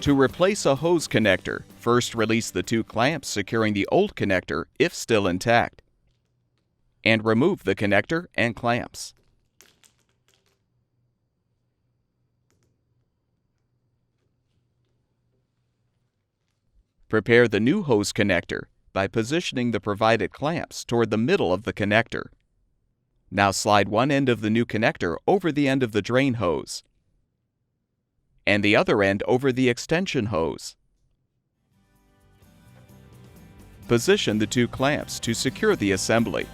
To replace a hose connector, first release the two clamps securing the old connector if still intact, and remove the connector and clamps. Prepare the new hose connector by positioning the provided clamps toward the middle of the connector. Now slide one end of the new connector over the end of the drain hose, and the other end over the extension hose. Position the two clamps to secure the assembly.